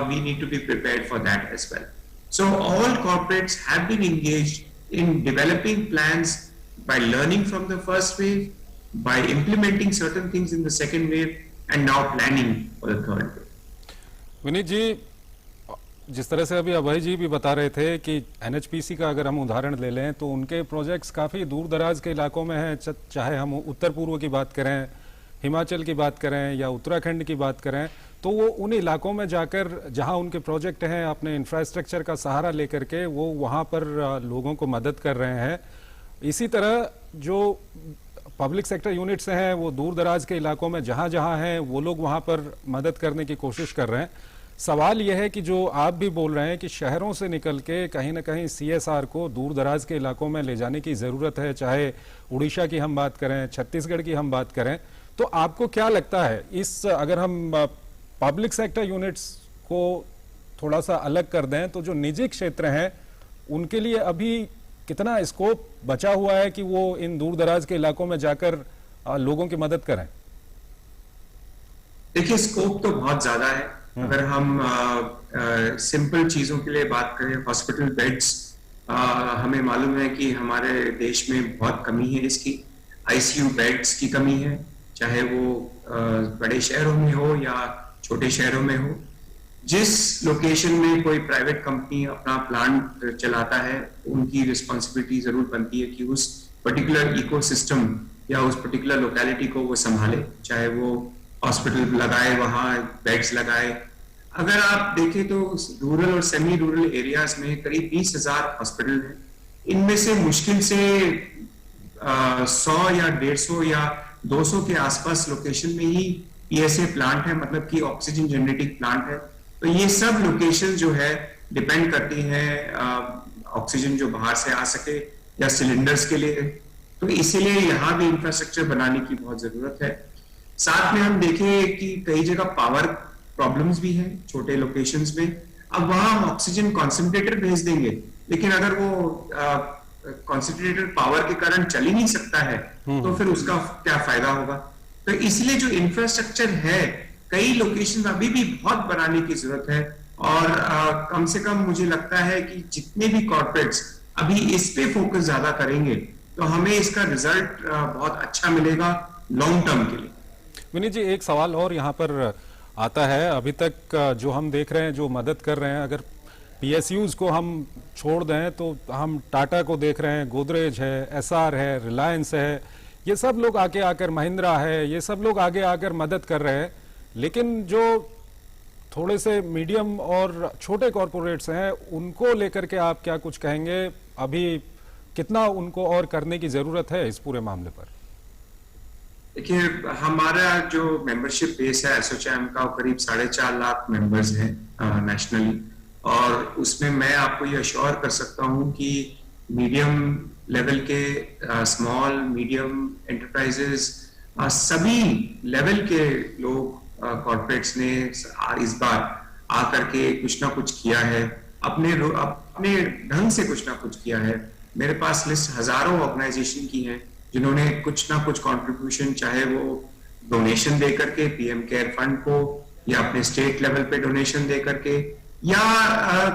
we need to be prepared for that as well. So all corporates have been engaged in developing plans by learning from the first wave, by implementing certain things in the second wave, and now planning for the third wave. Vineet जी, जिस तरह से अभी अभय जी भी बता रहे थे कि NHPC का अगर हम उदाहरण ले लें तो उनके प्रोजेक्ट्स काफ़ी दूर दराज के इलाकों में हैं, चाहे हम उत्तर पूर्व की बात करें, हिमाचल की बात करें या उत्तराखंड की बात करें, तो वो उन इलाकों में जाकर जहां उनके प्रोजेक्ट हैं अपने इंफ्रास्ट्रक्चर का सहारा लेकर के वो वहां पर लोगों को मदद कर रहे हैं। इसी तरह जो पब्लिक सेक्टर यूनिट्स हैं वो दूर दराज के इलाकों में जहां जहां हैं वो लोग वहां पर मदद करने की कोशिश कर रहे हैं। सवाल यह है कि जो आप भी बोल रहे हैं कि शहरों से निकल के कहीं ना कहीं सीएसआर को दूर दराज के इलाकों में ले जाने की ज़रूरत है, चाहे उड़ीसा की हम बात करें, छत्तीसगढ़ की हम बात करें, तो आपको क्या लगता है इस अगर हम पब्लिक सेक्टर यूनिट्स को थोड़ा सा अलग कर दें तो जो निजी क्षेत्र हैं उनके लिए अभी कितना स्कोप बचा हुआ है कि वो इन दूर दराज के इलाकों में जाकर लोगों की मदद करें? देखिए, स्कोप तो बहुत ज्यादा है। अगर हम सिंपल चीजों के लिए बात करें, हॉस्पिटल बेड्स, हमें मालूम है कि हमारे देश में बहुत कमी है इसकी। आईसीयू बेड्स की कमी है, चाहे वो बड़े शहरों में हो या छोटे शहरों में हो। जिस लोकेशन में कोई प्राइवेट कंपनी अपना प्लांट चलाता है, उनकी रिस्पॉन्सिबिलिटी जरूर बनती है कि उस पर्टिकुलर इकोसिस्टम या उस पर्टिकुलर लोकेलिटी को वो संभाले, चाहे वो हॉस्पिटल लगाए, वहाँ बेड्स लगाए। अगर आप देखें तो रूरल और सेमी रूरल एरियाज में करीब 20,000 हॉस्पिटल हैं। इनमें से मुश्किल से 100 या 150 या 200 के आसपास लोकेशन में ही पीएसए प्लांट है, मतलब कि ऑक्सीजन जनरेटिंग प्लांट है। तो ये सब लोकेशन जो है डिपेंड करती हैं ऑक्सीजन जो बाहर से आ सके या सिलेंडर्स के लिए। तो इसीलिए यहाँ भी इंफ्रास्ट्रक्चर बनाने की बहुत जरूरत है। साथ में हम देखें कि कई जगह पावर प्रॉब्लम्स भी हैं छोटे लोकेशंस में। अब वहां हम ऑक्सीजन कॉन्सेंट्रेटर भेज देंगे, लेकिन अगर वो कॉन्सेंट्रेटर पावर के कारण चल ही नहीं सकता है तो फिर उसका क्या फायदा होगा। तो इसलिए जो इंफ्रास्ट्रक्चर है कई लोकेशन अभी भी बहुत बनाने की जरूरत है। और कम से कम मुझे लगता है कि जितने भी कॉर्पोरेट्स अभी इस पे फोकस ज्यादा करेंगे तो हमें इसका रिजल्ट बहुत अच्छा मिलेगा लॉन्ग टर्म के लिए। विनीत जी, एक सवाल और यहाँ पर आता है। अभी तक जो हम देख रहे हैं, जो मदद कर रहे हैं, अगर पीएसयूज को हम छोड़ दें तो हम टाटा को देख रहे हैं, गोदरेज है, एसआर है, रिलायंस है, ये सब लोग आके आकर, महिंद्रा है, ये सब लोग आगे आकर मदद कर रहे हैं। लेकिन जो थोड़े से मीडियम और छोटे कॉरपोरेट्स हैं, उनको लेकर के आप क्या कुछ कहेंगे? अभी कितना उनको और करने की जरूरत है इस पूरे मामले पर? देखिए, हमारा जो मेंबरशिप बेस है एसोचैम का, करीब 4.5 लाख मेंबर्स हैं नेशनली, और उसमें मैं आपको ये अश्योर कर सकता हूँ कि मीडियम लेवल के, स्मॉल मीडियम एंटरप्राइजेस, सभी लेवल के लोग, कॉर्पोरेट्स ने इस बार आकर के कुछ ना कुछ किया है, अपने ढंग से कुछ ना कुछ किया है। मेरे पास लिस्ट हजारों ऑर्गेनाइजेशन की है जिन्होंने कुछ ना कुछ कंट्रीब्यूशन, चाहे वो डोनेशन दे करके पीएम केयर फंड को, या अपने स्टेट लेवल पे डोनेशन दे करके, या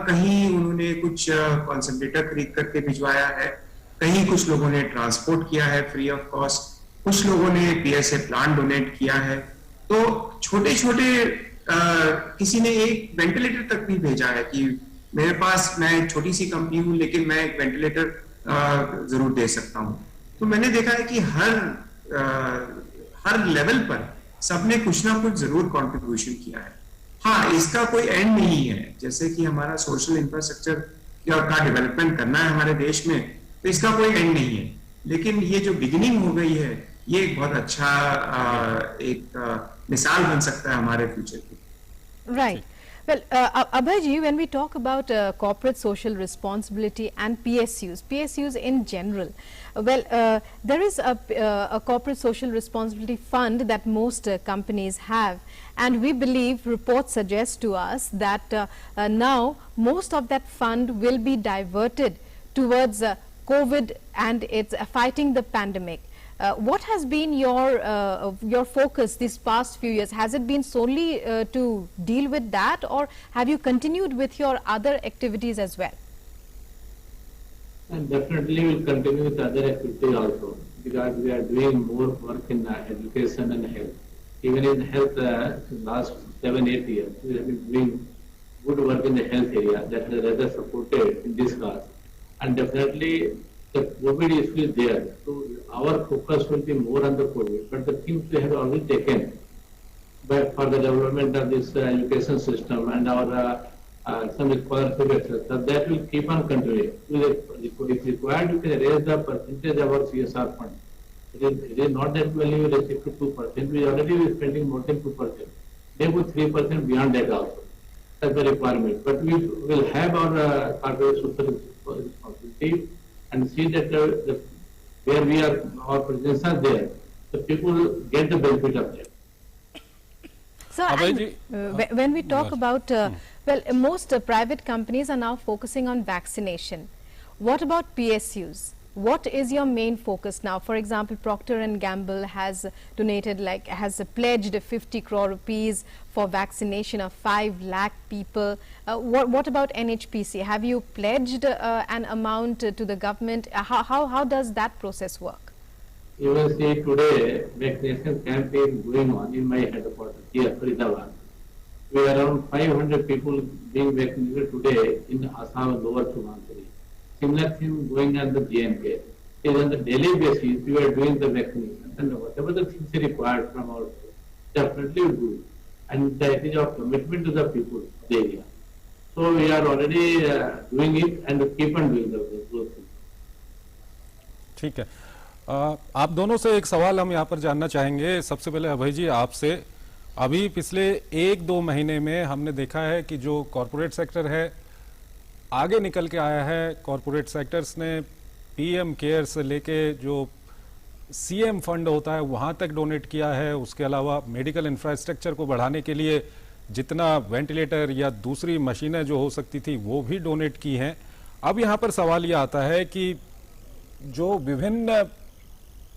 कहीं उन्होंने कुछ कॉन्सेंट्रेटर खरीद करके भिजवाया है, कहीं कुछ लोगों ने ट्रांसपोर्ट किया है फ्री ऑफ कॉस्ट, कुछ लोगों ने पीएसए प्लांट डोनेट किया है। तो छोटे छोटे किसी ने एक वेंटिलेटर तक भी भेजा है कि मेरे पास, मैं एक छोटी सी कंपनी हूं लेकिन मैं एक वेंटिलेटर जरूर दे सकता हूं। तो मैंने देखा है कि हर लेवल पर सबने कुछ ना कुछ जरूर कंट्रीब्यूशन किया है। हाँ, इसका कोई एंड नहीं है, जैसे कि हमारा सोशल इंफ्रास्ट्रक्चर का डेवलपमेंट करना है हमारे देश में, तो इसका कोई एंड नहीं है। लेकिन ये जो बिगिनिंग हो गई है, ये एक बहुत अच्छा मिसाल बन सकता है हमारे फ्यूचर की। Right. Well, Abhay, when we talk about corporate social responsibility and PSUs in general, there is a corporate social responsibility fund that most companies have, and we believe reports suggest to us that now most of that fund will be diverted towards COVID and its fighting the pandemic. What has been your focus these past few years? Has it been solely to deal with that, or have you continued with your other activities as well? And definitely we'll continue with other activities also, because we are doing more work in education and health. Even in health, last 7-8 years, we have been doing good work in the health area that has rather supported in this cause. And definitely the COVID issue is there, so our focus will be more on the COVID. But the things we have already taken, but for the development of this education system and our some scholarship, etc., that will keep on continuing. If required, you can raise the percentage of our CSR fund. It is not that we only restrict to 2%. We already are spending more than 2%. They put 3% beyond that also. That's the requirement. But we will have our corporate social responsibility and see that where we are, our presence are there, the people get the benefit of that. So, when we talk about, most private companies are now focusing on vaccination. What about PSUs? What is your main focus now? For example, Procter & Gamble has donated, has pledged 50 crore rupees for vaccination of 5 lakh people. What about NHPC? Have you pledged an amount to the government? How does that process work? You will see today, vaccination campaign going on in my headquarters here, Faridabad. We are around 500 people being vaccinated today in Assam and Lower Subansiri. Similar thing going on the JNK. Is on the daily basis we are doing the vaccination, and whatever the things are required from our side, definitely we do. And that is our commitment to the people of the area. So we are already doing it and keep on doing those things. ठीक है, आप दोनों से एक सवाल हम यहाँ पर जानना चाहेंगे। सबसे पहले अभय जी आपसे, अभी पिछले 1-2 महीने में हमने देखा है कि जो कॉरपोरेट सेक्टर है आगे निकल के आया है। कॉरपोरेट सेक्टर्स ने पीएम केयर से लेके जो सीएम फंड होता है वहां तक डोनेट किया है। उसके अलावा मेडिकल इंफ्रास्ट्रक्चर को बढ़ाने के लिए जितना वेंटिलेटर या दूसरी मशीनें जो हो सकती थी वो भी डोनेट की हैं। अब यहाँ पर सवाल ये आता है कि जो विभिन्न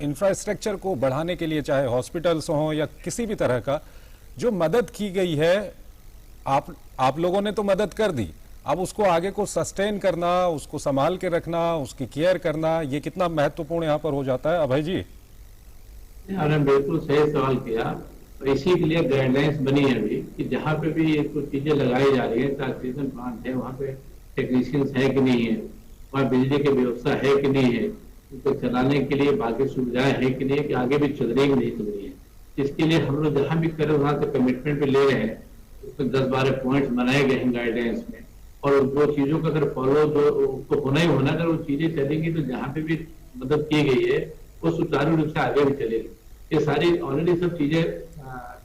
इंफ्रास्ट्रक्चर को बढ़ाने के लिए, चाहे हॉस्पिटल्स हों या किसी भी तरह का, जो मदद की गई है, आप लोगों ने तो मदद कर दी, अब उसको आगे को सस्टेन करना, उसको संभाल के रखना, उसकी केयर करना, ये कितना महत्वपूर्ण यहाँ पर हो जाता है? अभय जी, आपने बिल्कुल सही सवाल किया। और इसी के लिए गाइडलाइंस बनी है अभी कि जहाँ पे भी ये कुछ चीजें लगाई जा रही है, ऑक्सीजन प्लांट है, वहाँ पे टेक्नीशियंस है कि नहीं है, वहाँ बिजली की व्यवस्था है कि नहीं है, उनको चलाने के लिए बाकी सुविधाएं है कि नहीं, कि आगे भी चल रही है कि नहीं चल रही है। इसके लिए हम लोग जहाँ भी करें वहाँ से कमिटमेंट भी ले रहे हैं। उसमें 10-12 पॉइंट्स बनाए गए हैं गाइडलाइंस में, और जो चीजों का अगर फॉलो जो उसको होना ही होना, अगर वो चीजें चलेंगी तो जहाँ पे भी मदद की गई है वो सुचारू रूप से आगे भी चलेगी। ये सारी ऑलरेडी सब चीजें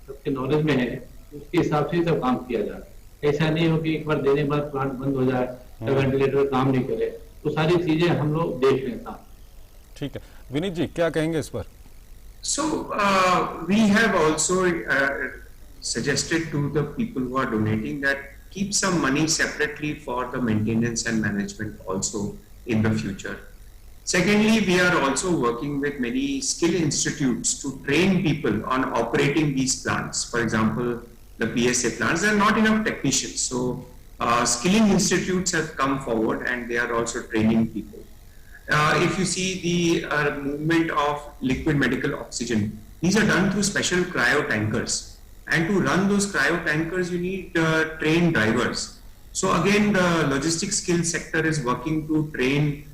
सबके नॉलेज में है, उसके हिसाब से ही सब काम किया जा रहा है। ऐसा नहीं हो कि एक बार देने के बाद प्लांट बंद हो जाए या वेंटिलेटर काम नहीं करे, तो सारी चीजें हम लोग देख रहे हैं। ठीक है, विनीत जी क्या कहेंगे इस पर? So we have also suggested to the people who are donating that keep some money separately for the maintenance and management also in the future. Secondly, we are also working with many skill institutes to train people on operating these plants. For example, the PSA plants, there are not enough technicians. So skilling institutes have come forward and they are also training people. If you see the movement of liquid medical oxygen, these are done through special cryo tankers. And to run those cryo tankers, you need trained drivers. So again, the logistics skill sector is working to train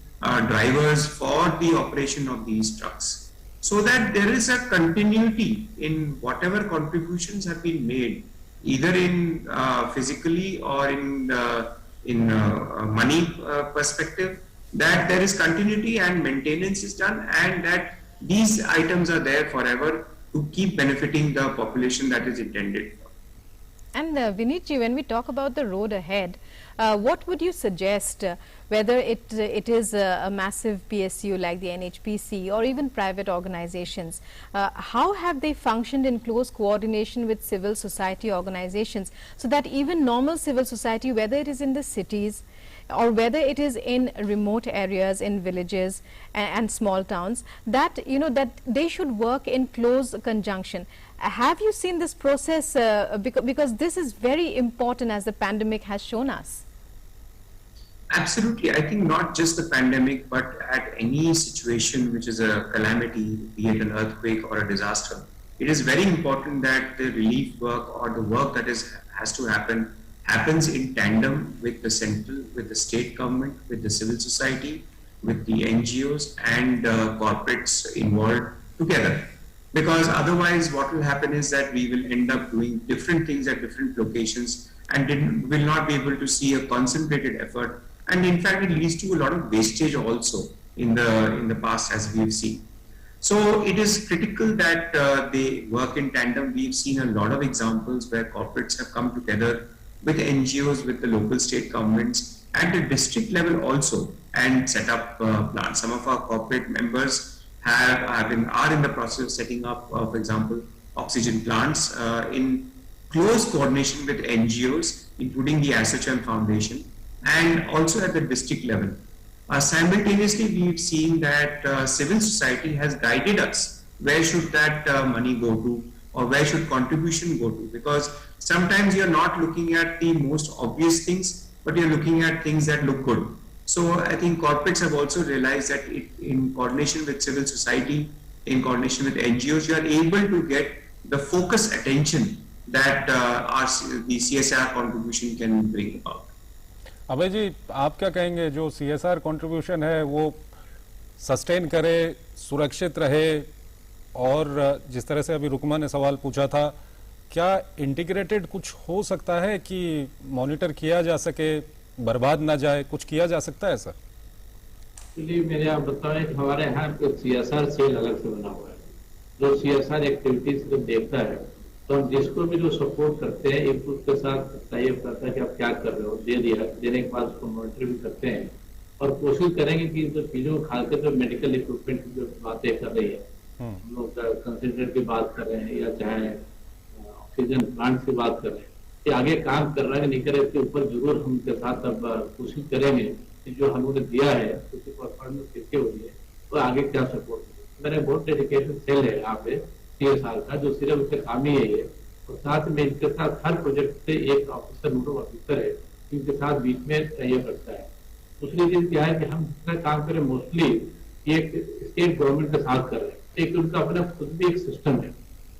drivers for the operation of these trucks, so that there is a continuity in whatever contributions have been made, either in physically or in money perspective, that there is continuity and maintenance is done, and that these items are there forever to keep benefiting the population that is intended for. And Vineet ji, when we talk about the road ahead, what would you suggest, whether it is a massive PSU like the NHPC or even private organizations, how have they functioned in close coordination with civil society organizations, so that even normal civil society, whether it is in the cities or whether it is in remote areas, in villages and small towns, that that they should work in close conjunction? Have you seen this process, because this is very important as the pandemic has shown us? Absolutely. I think not just the pandemic, but at any situation which is a calamity, be it an earthquake or a disaster, it is very important that the relief work or the work that has to happens in tandem with the central, with the state government, with the civil society, with the NGOs and corporates involved together. Because otherwise what will happen is that we will end up doing different things at different locations and will not be able to see a concentrated effort. And in fact, it leads to a lot of wastage also in the past, as we've seen. So it is critical that they work in tandem. We've seen a lot of examples where corporates have come together with NGOs, with the local state governments at the district level also, and set up plants. Some of our corporate members are in the process of setting up, for example, oxygen plants in close coordination with NGOs, including the ASSOCHAM Foundation, and also at the district level. Simultaneously, we've seen that civil society has guided us where should that money go to, or where should contribution go to, because sometimes you're not looking at the most obvious things, but you're looking at things that look good. So I think corporates have also realized that in coordination with civil society, in coordination with NGOs, you are able to get the focus attention that the CSR contribution can bring about. अभय जी, आप क्या कहेंगे, जो CSR contribution है वो sustain करे, सुरक्षित रहे, और जिस तरह से अभी रुकमा ने सवाल पूछा था, क्या इंटीग्रेटेड कुछ हो सकता है कि मॉनिटर किया जा सके, बर्बाद ना जाए, कुछ किया जा सकता है सर? चलिए मेरे आप बताएं कि हमारे यहाँ CSR सेल अलग से बना हुआ है, जो CSR एक्टिविटीज को देखता है। तो हम जिसको भी जो सपोर्ट करते हैं, एक उसके साथ टाइप करता है कि आप क्या कर रहे हो, दे दिया, देने के बाद उसको मॉनिटर भी करते हैं और कोशिश करेंगे कि जो चीजों को खास कर जो मेडिकल इक्विपमेंट की जो बातें कर रही है, हम लोग कंसेंट्रेट की बात कर रहे हैं या चाहे ऑक्सीजन प्लांट की बात कर रहे हैं, कि आगे काम कर रहा है नहीं कर रहे, इसके ऊपर जरूर हम उनके साथ अब कोशिश करेंगे कि जो हम लोगों ने दिया है उसकी परफॉर्मेंस कैसे हो रही है और आगे क्या सपोर्ट करें। मेरे बहुत डेडिकेशन सेल है यहाँ पे CSR का, जो सिर्फ उसका काम ही है, और साथ में इनके साथ हर प्रोजेक्ट से एक ऑफिसर नोडल ऑफिसर है, इनके साथ बीच में ये करता है। दूसरी चीज क्या है कि हम जितना काम करें मोस्टली एक स्टेट गवर्नमेंट के साथ कर रहे हैं, एक उनका अपना खुद भी एक सिस्टम है,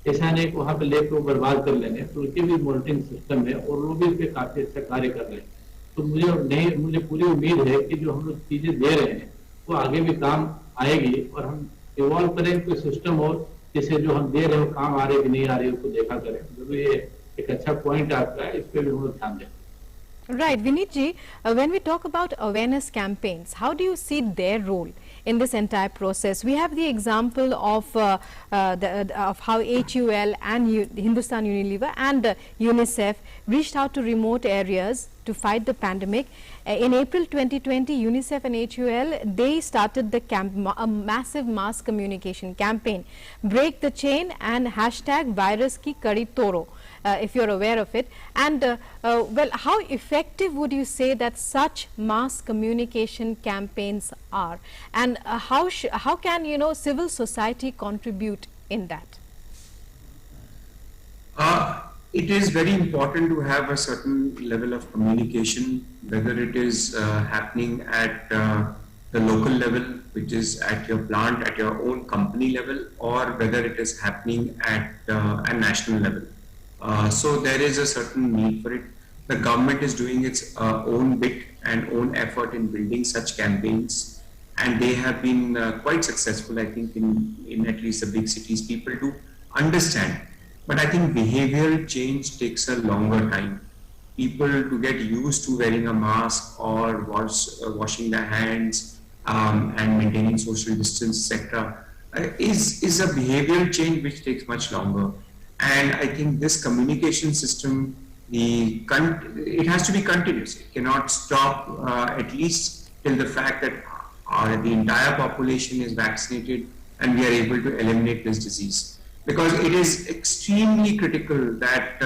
ऐसा नहीं कि वहां पे लेकर बर्बाद कर लेंगे, तो उनके भी मॉनिटरिंग सिस्टम है और वो भी इस पे काफी अच्छा कार्य कर रहे हैं। तो मुझे पूरी उम्मीद है कि जो हम लोग चीजें दे रहे हैं वो आगे भी काम आएगी, और हम इवॉल्व करें कोई सिस्टम और जिससे जो हम दे रहे हो काम आ रहे कि नहीं आ रही उसको देखा करें। जरूरी है एक अच्छा पॉइंट आपका है, इस पे भी हम लोग ध्यान दें. Right, Vinitji, when we talk about awareness campaigns, how do you see their role in this entire process? We have the example of how HUL and Hindustan Unilever and UNICEF reached out to remote areas to fight the pandemic. In April 2020, UNICEF and HUL, they started the a massive mass communication campaign, Break the Chain and hashtag Virus Ki Kadi Toro. If you're aware of it, and well, how effective would you say that such mass communication campaigns are, and how can civil society contribute in that? It is very important to have a certain level of communication, whether it is happening at the local level, which is at your plant, at your own company level, or whether it is happening at a national level. So there is a certain need for it. The government is doing its own bit and own effort in building such campaigns, and they have been quite successful, I think, in at least the big cities. People do understand, but I think behavioral change takes a longer time. People to get used to wearing a mask or washing their hands and maintaining social distance, etc., is a behavioral change which takes much longer. And I think this communication system, it has to be continuous. It cannot stop at least till the fact that the entire population is vaccinated and we are able to eliminate this disease. Because it is extremely critical that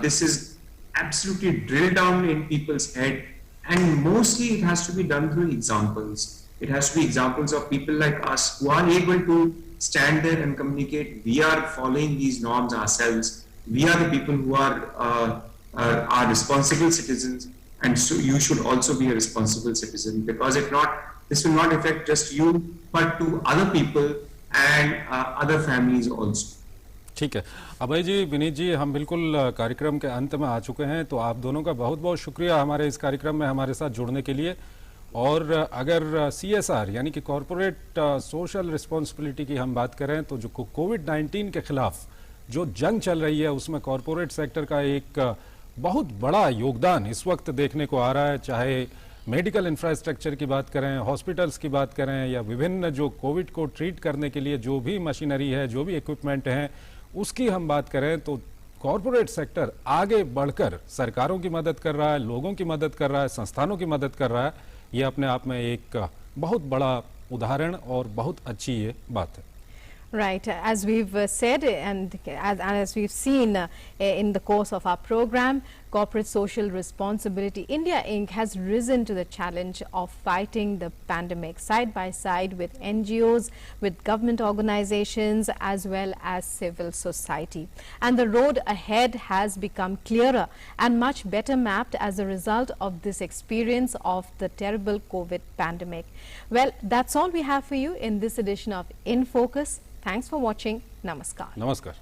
this is absolutely drilled down in people's head, and mostly it has to be done through examples. It has to be examples of people like us who are able to stand there and communicate. We are following these norms ourselves. We are the people who are responsible citizens, and so you should also be a responsible citizen, because if not, this will not affect just you, but to other people and other families also. ठीक है अभय जी, विनीत जी, हम बिल्कुल कार्यक्रम के अंत में आ चुके हैं, तो आप दोनों का बहुत बहुत शुक्रिया हमारे इस कार्यक्रम में हमारे साथ जुड़ने के लिए। और अगर CSR यानी कि कॉरपोरेट सोशल रिस्पॉन्सिबिलिटी की हम बात करें, तो जो कोविड-19 के खिलाफ जो जंग चल रही है उसमें कॉरपोरेट सेक्टर का एक बहुत बड़ा योगदान इस वक्त देखने को आ रहा है। चाहे मेडिकल इंफ्रास्ट्रक्चर की बात करें, हॉस्पिटल्स की बात करें, या विभिन्न जो कोविड को ट्रीट करने के लिए जो भी मशीनरी है, जो भी इक्विपमेंट हैं, उसकी हम बात करें, तो कॉरपोरेट सेक्टर आगे बढ़कर सरकारों की मदद कर रहा है, लोगों की मदद कर रहा है, संस्थानों की मदद कर रहा है। ये अपने आप में एक बहुत बड़ा उदाहरण और बहुत अच्छी ये बात है। Right, as we've said and as we've seen in the course of our program, Corporate Social Responsibility India Inc. has risen to the challenge of fighting the pandemic side by side with NGOs, with government organizations as well as civil society. And the road ahead has become clearer and much better mapped as a result of this experience of the terrible COVID pandemic. Well, that's all we have for you in this edition of In Focus. Thanks for watching. Namaskar. Namaskar.